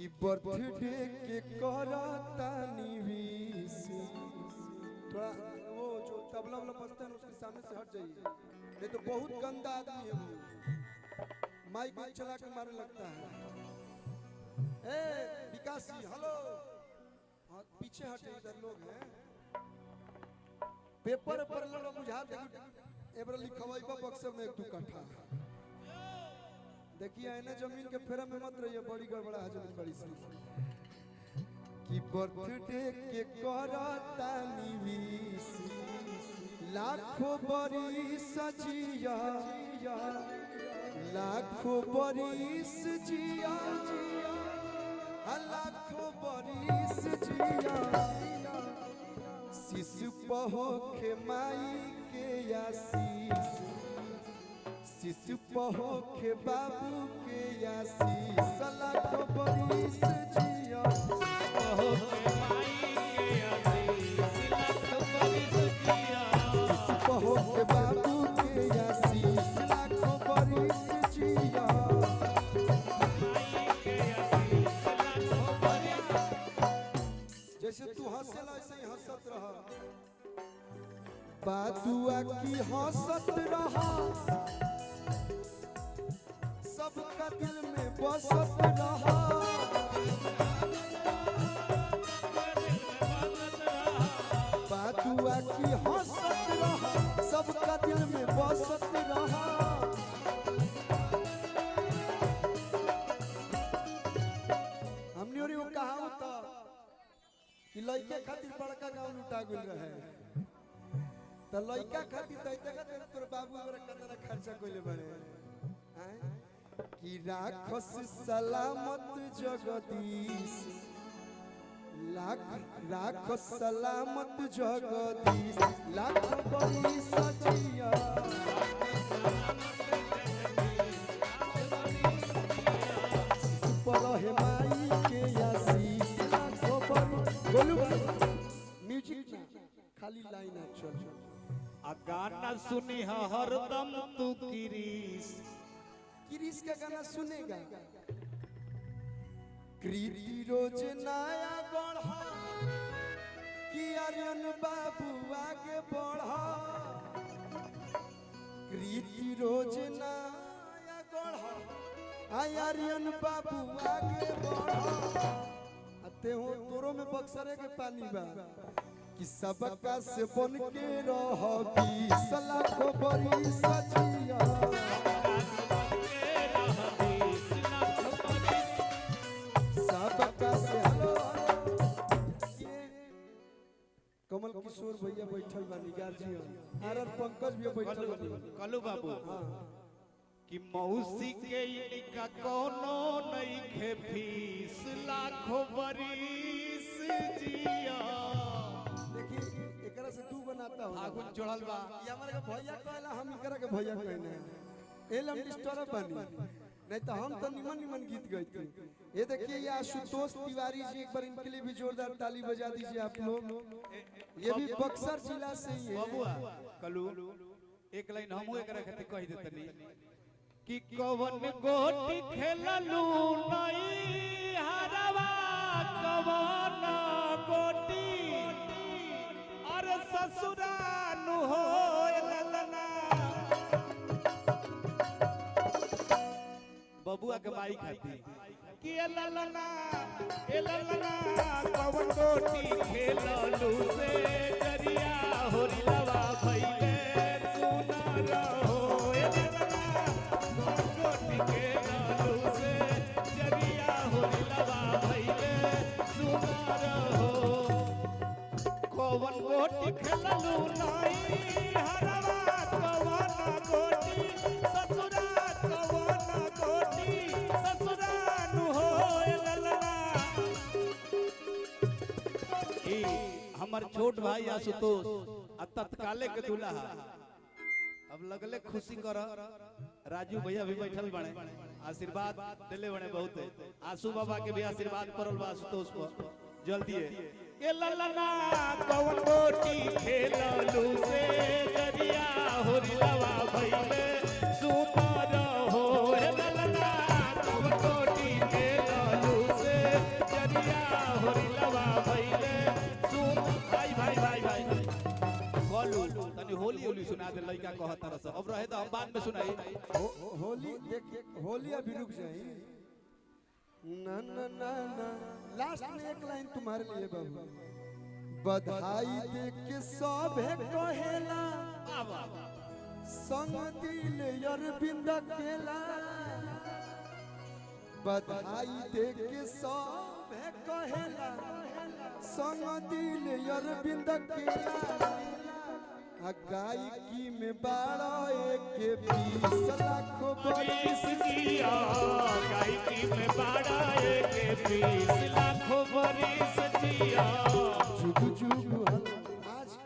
कि बर्थडे के करतानी विश। थोड़ा वो जो तबला वाला बजता है उसके सामने से हट जाइए, नहीं तो बहुत गंदा आदमी है वो, माइक चला के मारने लगता है। ए विकास जी हेलो, हाँ पीछे हटे, इधर लोग हैं। पेपर पर लोग बुझा दे एबर लिखवाई बक्से में 1-2 कट्ठा। देखिए ना जमीन के फेरा में मत रहिए, बड़ी गड़बड़ा है जमीन बड़ी सी। कि बर्थडे के करतानी विश, लाखों बरिस जिया, लाखों बरिस जिया, लाखों बरिस जिया। शिशु पहोखे माई के आशीष, शिशु पहोखे बाबू के आशीष। लाखों बरिस जिया, पहोखे माई के आशीष, लाखों बरिस जिया। शिशु पहोखे बाबू के आशीष, लाखों बरिस जिया। जैसे तू हंसेला ऐसे ही हंसत रहा, बादुआ की हंसत रहा, सबका दिल में बसत रहा। बादुआ की हंसत रहा, सबका दिल में बसत रहा। हमने और वो कहा होता कि लड़के खातिर बड़का गांव लुटा गइल रहे, तो लड़का खातिर दैते खातिर तोर बाबू हमरा कतना खर्चा कइले बड़े हैं। कि राखस सलामत जगदीश, राखस सलामत जगदीश, लाख बरिस जिया। पर है माई के आशीष, लाखों बरिस। बोलू म्यूजिक ना खाली लाइन है, चल आ गाना सुनी हरदम तू किरीस। किरीस का गाना सुनेगा। कृति रोज नया गढ़ा, कि आर्यन बाबू आगे बढ़ा। कृति रोज नया गढ़ा, आर्यन बाबू आगे बढ़ा। अते हो तोरो में बक्सरे के पानी बा, कि सबका से बन के रही, लाखों बरिस जिया। सबका से हेलो, कमल किशोर भैया बैठल बानी, गार्जियन आर पंकज भी बैठल बानी। कलू बाबू कि मौसी के इनका कोनो नहीं खे फीस, लाखों बरिस जिया। देखिए एकरा से तू बनाता हो आगुन चढ़ल बा, ये हमारे के भैया कहला, हम एकरा के भैया कहना एलम डिस्टर्ब बनी, नहीं तो हम तो निमन निमन गीत गाते। ये देखिए ये आशुतोष तिवारी जी, एक बार इनके लिए भी जोरदार ताली बजा दीजिए आप लोग। ये भी बक्सर जिला से ही है। बबुआ कलू एक लाइन हमहू एकरा खातिर कह देतनी कि कवन गोटी खेललू नहीं हरवा, कवन गोटी और ससुरानु हो ललना। बबुआ के बाई खाती कि ललना कवन गोटी खेललू से दरिया होरिलवा भइले सुनर हो। गोटी खेललू से दरिया होरिलवा भइले सुनर हो। कवन गोटी खेललू नहीं हरवा, कवन गोटी ससुरा, कवन गोटी ससुरानु हो ललना। हमर छोट भाई आशुतोष आ तत्काले के दूल्हा अब लगले खुशी कर। राजू भैया भी बैठल बने, आशीर्वाद दिले बने बहुत। आशु बाबा के भी आशीर्वाद पड़ल बा आशुतोष पर जल्दी है। ए ललना कवन गोटी खेललू से दरिया होरिलवा भइले सुनर हो। ए ललना कवन गोटी खेललू से कहता रस अब रहे तो हम बाद में सुनाई होली देखिए होली अभी रुक जाए ना ना ना ना लास्ट में एक लाइन तुम्हारे लिए बाबू बधाई दे के सब है कहेला संग दिल अरविंद केला बधाई दे के सब है कहेला संग दिल अरविंद केला गायकी में 12 लाख बरिस जिया गायकी में 12 लाख बरिस जिया जुग जुग आज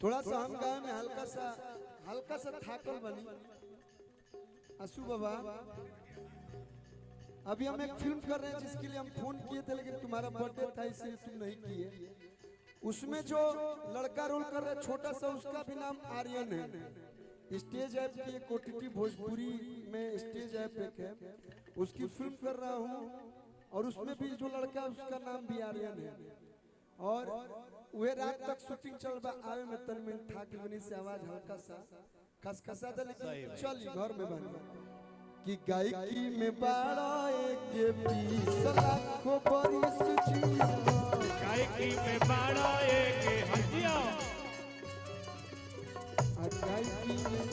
थोड़ा सा हम गाँव में हल्का सा थाकल बनी आसू बाबा अभी हम एक फिल्म कर रहे हैं जिसके लिए हम फोन किए थे लेकिन तुम्हारा बर्थडे था इसलिए तुम नहीं किए उसमें जो लड़का रोल कर रहा है छोटा सा उसका भी नाम आर्यन है स्टेज ऐप की एक ओटीटी भोजपुरी में स्टेज ऐप एक है उसकी फिल्म कर रहा हूँ और उसमें भी जो लड़का है उसका नाम भी आर्यन है और वह रात तक शूटिंग चल रहा आवे में तन में था कि बनी से आवाज हल्का सा खसखसा था लेकिन चल घर में बन कि गायकी में 12 लाख बरिस जिया गायकी में 12 हजिया गायकी में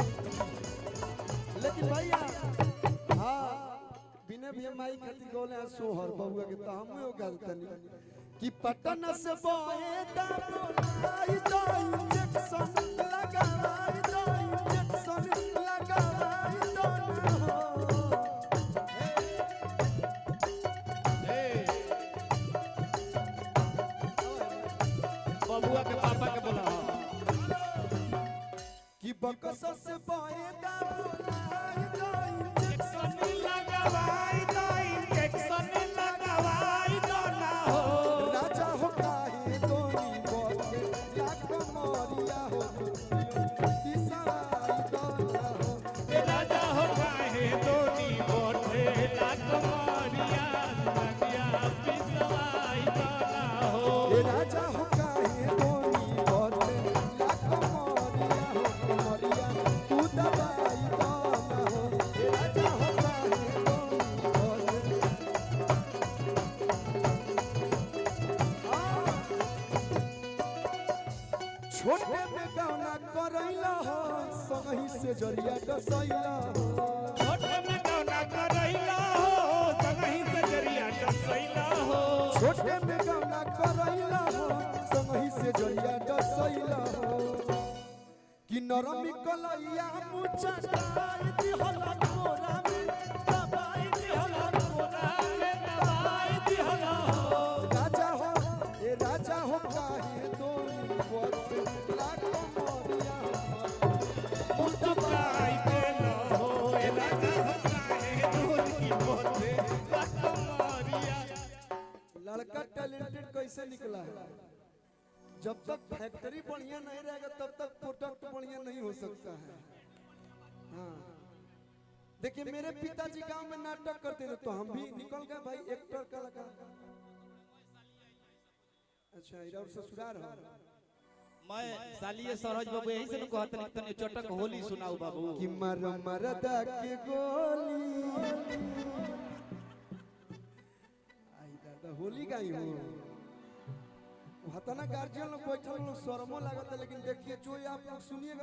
लेकिन भैया हाँ बिना भी माई खातिर गोले सोहर बबुआ के तो हम हो गलतनी कि पटन से बोए दा बोलाई दो इंजेक्शन लगाई दो इंजेक्शन लगाई दो बबुआ के पापा के बोला कि बकस से बोए दा बोलाई दो इंजेक्शन लगावाई दो इंजेक्शन लगावाई दो ना हो राजा हो काहे दोनी बोले लाख मोरिया हो तिसराई दो ना हो राजा हो काहे दोनी बोले लाख मारिया लगिया पिसवाई दो ना हो राजा हो काहे दोनी बोले लाख मोरिया हो मोरिया तू दबाई दो ना हो राजा हो काहे दोनी बोले छोटे में गाना करैला हो सही से जरिया डसैला हो छोटे में गौना करैला हो संगही से जरिया डसैला हो छोटे में गाना करैला हो सही से जरिया डसैला हो कि नरमी कलैया मुचा काई दिहला कोरा में दबाई दिहला कोरा में दवाई दिहला हो राजा हो ए राजा हो काहे दोनी बोत लाख मोरिया दवाई देला हो ए राजा हो काहे दोनी बोले लाख मारिया लड़का टैलेंटेड कैसे निकला है जब तक फैक्ट्री बढ़िया नहीं रहेगा तब तक प्रोडक्ट बढ़िया नहीं हो सकता है हाँ देखिए मेरे पिताजी गांव में नाटक करते थे तो हम भी निकल गए भाई एक्टर कलाकार अच्छा इधर ससुराल है मैं सालिए सरहज बाबू यही से न कहत नहीं तने चटक होली सुनाऊ बाबू कि मर मरदा के गोली आई दादा होली गाई हो हतना गार्जियन लोग बैठल लोग शर्मो लागत है लेकिन देखिए जो ये आप लोग सुनिएगा